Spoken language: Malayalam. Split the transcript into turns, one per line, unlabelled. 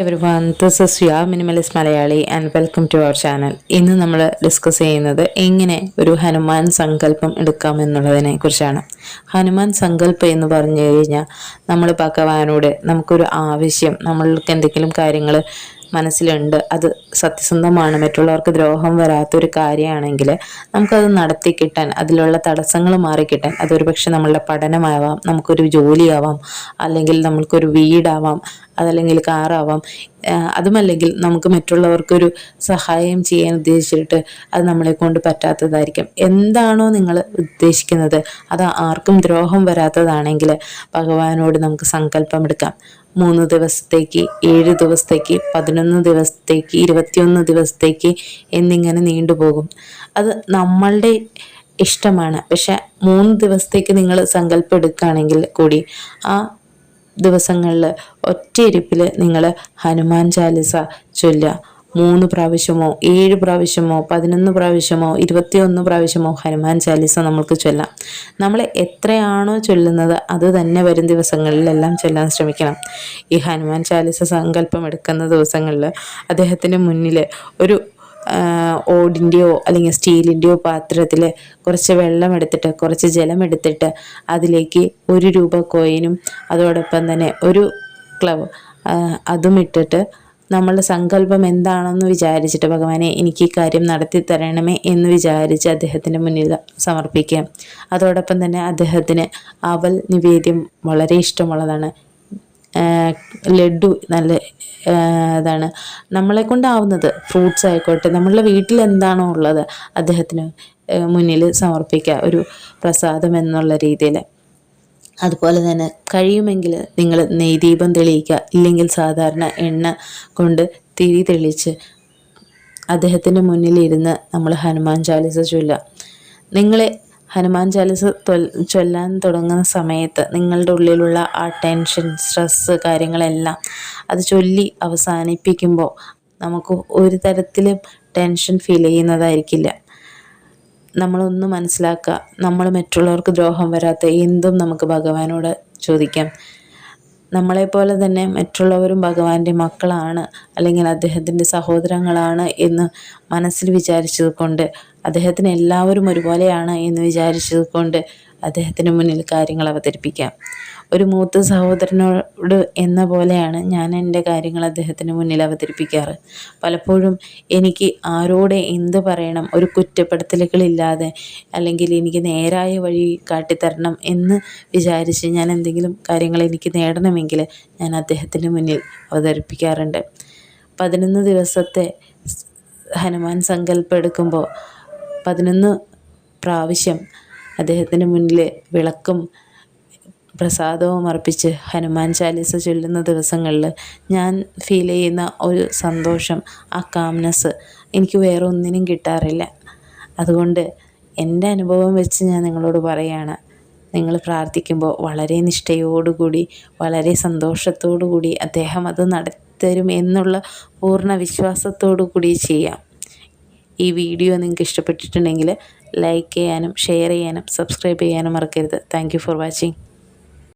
Everyone, this is ya minimalist Malayali and welcome to our channel. ഇന്ന് നമ്മൾ ഡിസ്കസ് ചെയ്യുന്നത് എങ്ങനെ ഒരു ഹനുമാൻ സങ്കല്പം എടുക്കാമെന്നുള്ളതിനെ കുറിച്ചാണ്. ഹനുമാൻ സങ്കല്പം എന്ന് പറഞ്ഞു കഴിഞ്ഞാൽ നമ്മൾ ഭഗവാനോട് നമുക്കൊരു ആവശ്യം, നമ്മൾക്ക് എന്തെങ്കിലും കാര്യങ്ങൾ മനസ്സിലുണ്ട്, അത് സത്യസന്ധമാണ്, മറ്റുള്ളവർക്ക് ദ്രോഹം വരാത്തൊരു കാര്യമാണെങ്കിൽ നമുക്കത് നടത്തി കിട്ടാൻ, അതിലുള്ള തടസ്സങ്ങൾ മാറിക്കിട്ടാൻ, അതൊരു പക്ഷെ നമ്മളുടെ പഠനമാവാം, നമുക്കൊരു ജോലിയാവാം, അല്ലെങ്കിൽ നമ്മൾക്കൊരു വീടാവാം, അതല്ലെങ്കിൽ കാറാവാം, അതുമല്ലെങ്കിൽ നമുക്ക് മറ്റുള്ളവർക്കൊരു സഹായം ചെയ്യാൻ ഉദ്ദേശിച്ചിട്ട് അത് നമ്മളെ കൊണ്ട് പറ്റാത്തതായിരിക്കും. എന്താണോ നിങ്ങൾ ഉദ്ദേശിക്കുന്നത് അത് ആർക്കും ദ്രോഹം വരാത്തതാണെങ്കിൽ ഭഗവാനോട് നമുക്ക് സങ്കല്പം എടുക്കാം. 3 ദിവസത്തേക്ക്, 7 ദിവസത്തേക്ക്, 11 ദിവസത്തേക്ക്, 21 ദിവസത്തേക്ക് എന്നിങ്ങനെ നീണ്ടുപോകും. അത് നമ്മളുടെ ഇഷ്ടമാണ്. പക്ഷെ 3 ദിവസത്തേക്ക് നിങ്ങൾ സങ്കല്പം എടുക്കുകയാണെങ്കിൽ കൂടി ആ ദിവസങ്ങളിൽ ഒറ്റയിരിപ്പിൽ നിങ്ങൾ ഹനുമാൻ ചാലിസ ചൊല്ലുക. 3 പ്രാവശ്യമോ 7 പ്രാവശ്യമോ 11 പ്രാവശ്യമോ 21 പ്രാവശ്യമോ ഹനുമാൻ ചാലിസ നമുക്ക് ചൊല്ലാം. നമ്മൾ എത്രയാണോ ചൊല്ലുന്നത് അത് തന്നെ വരും ദിവസങ്ങളിലെല്ലാം ചൊല്ലാൻ ശ്രമിക്കണം. ഈ ഹനുമാൻ ചാലിസ സങ്കല്പം എടുക്കുന്ന ദിവസങ്ങളിൽ അദ്ദേഹത്തിന് മുന്നിൽ ഒരു ഓടിൻ്റെയോ അല്ലെങ്കിൽ സ്റ്റീലിൻ്റെയോ പാത്രത്തിൽ കുറച്ച് വെള്ളം എടുത്തിട്ട്, കുറച്ച് ജലം എടുത്തിട്ട് അതിലേക്ക് 1 രൂപ കോയിനും അതോടൊപ്പം തന്നെ ഒരു ക്ലവ് അതും ഇട്ടിട്ട് നമ്മളുടെ സങ്കല്പം എന്താണെന്ന് വിചാരിച്ചിട്ട്, ഭഗവാനെ എനിക്ക് ഈ കാര്യം നടത്തി തരണമേ എന്ന് വിചാരിച്ച് അദ്ദേഹത്തിൻ്റെ മുന്നിൽ സമർപ്പിക്കുക. അതോടൊപ്പം തന്നെ അദ്ദേഹത്തിന് അവൽ നിവേദ്യം വളരെ ഇഷ്ടമുള്ളതാണ്. ലഡ്ഡു നല്ല ഇതാണ്. നമ്മളെ കൊണ്ടാവുന്നത് ഫ്രൂട്ട്സ് ആയിക്കോട്ടെ, നമ്മളുടെ വീട്ടിൽ എന്താണോ ഉള്ളത് അദ്ദേഹത്തിന് മുന്നിൽ സമർപ്പിക്കുക, ഒരു പ്രസാദം എന്നുള്ള രീതിയിൽ. അതുപോലെ തന്നെ കഴിയുമെങ്കിൽ നിങ്ങൾ നെയ്ദീപം തെളിയിക്കുക, ഇല്ലെങ്കിൽ സാധാരണ എണ്ണ കൊണ്ട് തിരി തെളിച്ച് അദ്ദേഹത്തിൻ്റെ മുന്നിലിരുന്ന് നമ്മൾ ഹനുമാൻ ചാലിസ ചൊല്ലുക. നിങ്ങളെ ഹനുമാൻ ചാലിസ ചൊല്ലാൻ തുടങ്ങുന്ന സമയത്ത് നിങ്ങളുടെ ഉള്ളിലുള്ള ആ ടെൻഷൻ, സ്ട്രെസ്സ് കാര്യങ്ങളെല്ലാം അത് ചൊല്ലി അവസാനിപ്പിക്കുമ്പോൾ നമുക്ക് ഒരു തരത്തിലും ടെൻഷൻ ഫീൽ ചെയ്യുന്നതായിരിക്കില്ല. നമ്മളൊന്ന് മനസ്സിലാക്കുക, നമ്മൾ മറ്റുള്ളവർക്ക് ദ്രോഹം വരാത്ത എന്തും നമുക്ക് ഭഗവാനോട് ചോദിക്കാം. നമ്മളെപ്പോലെ തന്നെ മറ്റുള്ളവരും ഭഗവാന്റെ മക്കളാണ്, അല്ലെങ്കിൽ അദ്ദേഹത്തിൻ്റെ സഹോദരങ്ങളാണ് എന്ന് മനസ്സിൽ വിചാരിച്ചത് കൊണ്ട്, അദ്ദേഹത്തിന് എല്ലാവരും ഒരുപോലെയാണ് എന്ന് വിചാരിച്ചത് കൊണ്ട് അദ്ദേഹത്തിന് മുന്നിൽ കാര്യങ്ങൾ അവതരിപ്പിക്കാം. ഒരു മൂത്ത സഹോദരനോട് എന്ന പോലെയാണ് ഞാൻ എൻ്റെ കാര്യങ്ങൾ അദ്ദേഹത്തിന് മുന്നിൽ അവതരിപ്പിക്കാറ്. പലപ്പോഴും എനിക്ക് ആരോട് എന്ത് പറയണം, ഒരു കുറ്റപ്പെടുത്തലുകളില്ലാതെ, അല്ലെങ്കിൽ എനിക്ക് നേരായ വഴി കാട്ടിത്തരണം എന്ന് വിചാരിച്ച് ഞാൻ എന്തെങ്കിലും കാര്യങ്ങൾ എനിക്ക് നേടണമെങ്കിൽ ഞാൻ അദ്ദേഹത്തിന് മുന്നിൽ അവതരിപ്പിക്കാറുണ്ട്. 11 ദിവസത്തെ ഹനുമാൻ സങ്കല്പം എടുക്കുമ്പോൾ 11 പ്രാവശ്യം അദ്ദേഹത്തിന് മുന്നിൽ വിളക്കും പ്രസാദവും അർപ്പിച്ച് ഹനുമാൻ ചാലിസ ചൊല്ലുന്ന ദിവസങ്ങളിൽ ഞാൻ ഫീൽ ചെയ്യുന്ന ഒരു സന്തോഷം, ആ കാംനെസ് എനിക്ക് വേറെ ഒന്നിനും കിട്ടാറില്ല. അതുകൊണ്ട് എൻ്റെ അനുഭവം വെച്ച് ഞാൻ നിങ്ങളോട് പറയുകയാണ്, നിങ്ങൾ പ്രാർത്ഥിക്കുമ്പോൾ വളരെ നിഷ്ഠയോടുകൂടി, വളരെ സന്തോഷത്തോടു കൂടി അദ്ദേഹം അത് നടത്തിത്തരും എന്നുള്ള പൂർണ്ണ വിശ്വാസത്തോടു കൂടി ചെയ്യാം. ഈ വീഡിയോ നിങ്ങൾക്ക് ഇഷ്ടപ്പെട്ടിട്ടുണ്ടെങ്കിൽ ലൈക്ക് ചെയ്യാനും ഷെയർ ചെയ്യാനും സബ്സ്ക്രൈബ് ചെയ്യാനും മറക്കരുത്. Thank you for watching.